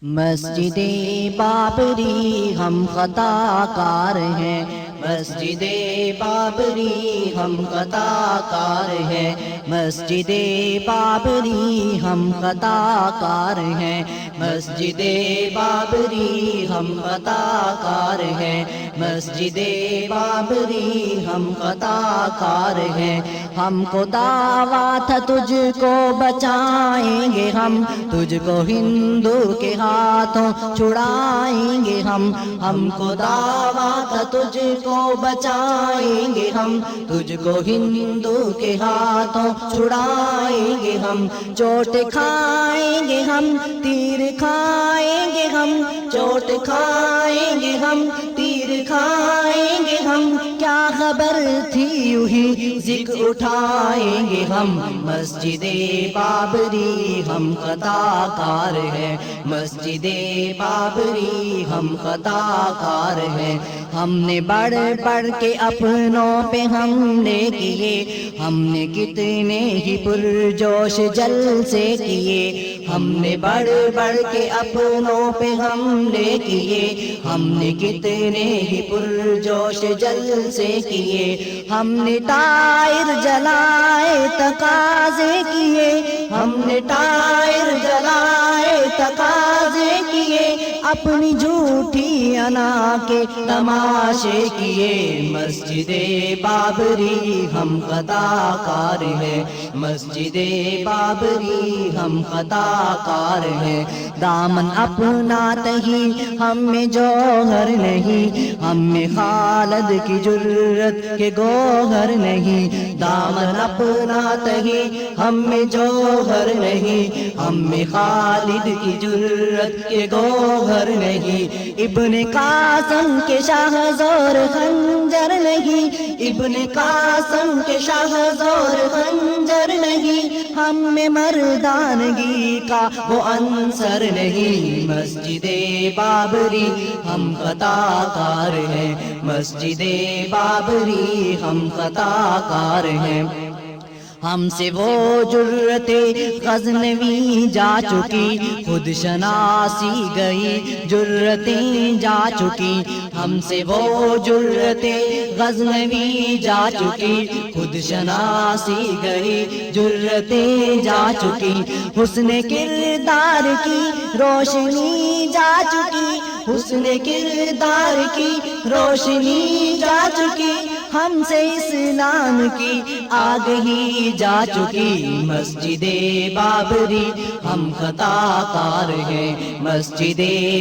مسجد بابری ہم خطا کار ہیں، مسجد بابری ہم خطا کار ہیں، مسجد بابری ہم خطا کار ہیں، مسجد بابری ہم خطا کار ہیں، مسجد بابری ہم خطا کار ہیں۔ ہم کو دعویٰ تھا تجھ کو بچائیں گے ہم، تجھ کو ہندو کے ہاتھوں چھڑائیں گے ہم کو دعویٰ تھا تجھ کو بچائیں گے ہم، تجھ کو ہندو کے ہاتھوں چھڑائیں گے ہم۔ چوٹ کھائیں گے ہم، تیر کھائیں گے ہم، چوٹ کھائیں گے ہم، تیر کھائیں گے ہم، کیا خبر تھی یوں ہی ذکر اٹھائیں گے ہم۔ مسجد بابری ہم خطا کار ہیں، مسجد بابری ہم خطا کار ہیں۔ ہم نے بڑھ بڑھ کے اپنوں پہ حملے کیے، ہم نے کتنے ہی پرجوش جلسے کیے، ہم نے بڑھ بڑھ کے اپنوں پہ حملے کیے، ہم نے کتنے ہی پرجوش جلسے کیے، ہم نے ٹائر جلائے تقاضے کیے، ہم نے ٹائر جلائے تقاضے کیے، اپنی جھوٹی انا کے تماشے کیے۔ مسجد بابری ہم خطا کار ہیں، مسجد بابری ہم خطا کار ہیں۔ دامن اپنا تہی ہم میں جوہر نہیں، ہم میں خالد کی جرت کے گوہر نہیں، دامن اپنا تہی ہم میں جوہر نہیں، ہم میں خالد کی جرت کے گوہر نہیں۔ ابن قاسم کے شاہ زور خنجر نہیں، ابن قاسم کے شاہ زور خنجر نہیں، ہم میں مردانگی کا وہ عنصر نہیں۔ مسجد بابری ہم خطا کار ہیں، مسجد بابری ہم خطا کار ہیں۔ ہم سے وہ جرت غزنوی جا چکی، خود شناسی گئی جرتیں جا چکی، ہم سے وہ جرت غزنوی جا چکی، خود شناسی گئی جرتیں جا چکی۔ حسن کردار کی روشنی جا چکی، حسن کردار کی روشنی جا چکی، ہم سے اسلام کی آگہی جا چکی۔ مسجد بابری ہم خطا کار ہیں، مسجد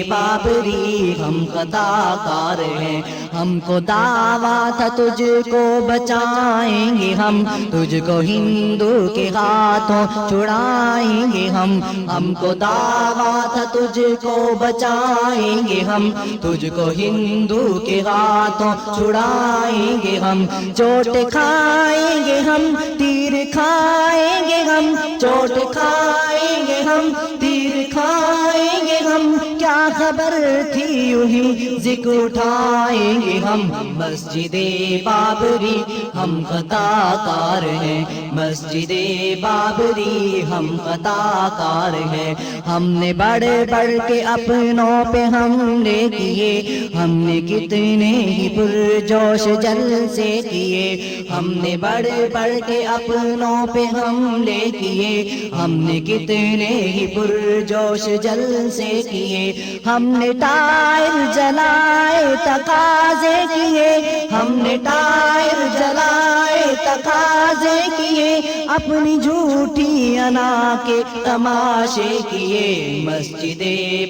بابری ہم خطا کار ہیں۔ ہم کو دعویٰ تھا تجھ کو بچائیں گے ہم، تجھ کو ہندو کے ہاتھوں چھڑائیں گے ہم کو دعویٰ تھا تجھ کو بچائیں گے ہم، تجھ کو ہندو کے ہاتھوں چھڑائیں گے ہم۔ چوٹ کھائیں گے ہم، تیر کھائیں گے ہم، چوٹ کھائیں گے ہم، تیر کھائیں گے ہم، کیا خبر تھی یوں ہی ذکر اٹھائیں گے ہم۔ مسجد بابری ہم خطا کار ہیں، مسجد بابری ہم خطا کار ہیں۔ ہم نے بڑھ بڑھ کے اپنوں پہ حملے کیے، ہم نے کتنے ہی پرجوش جلسے کیے، ہم نے بڑھ بڑھ کے اپنوں پہ حملے کیے، ہم نے کتنے ہی پرجوش جلسے کیے، ہم نے ٹائر جلائے تقاضے کیے، ہم نے ٹائر جلائے تقاضے کیے، اپنی جھوٹی انا کے تماشے کیے۔ مسجد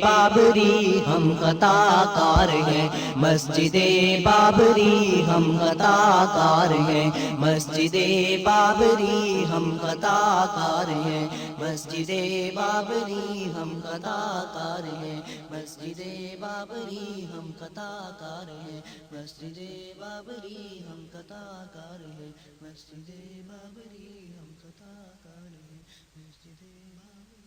بابری ہم خطا کار ہیں، مسجد بابری ہم خطا کار ہیں، مسجد بابری ہم خطا کار ہیں، مسجد بابری ہم خطا کار ہیں، مسجد بابری ہم خطا کار ہیں، مسجد بابری ہم خطا کار ہیں، مسجد بابری ہم خطا کار ہیں، مسجد بابری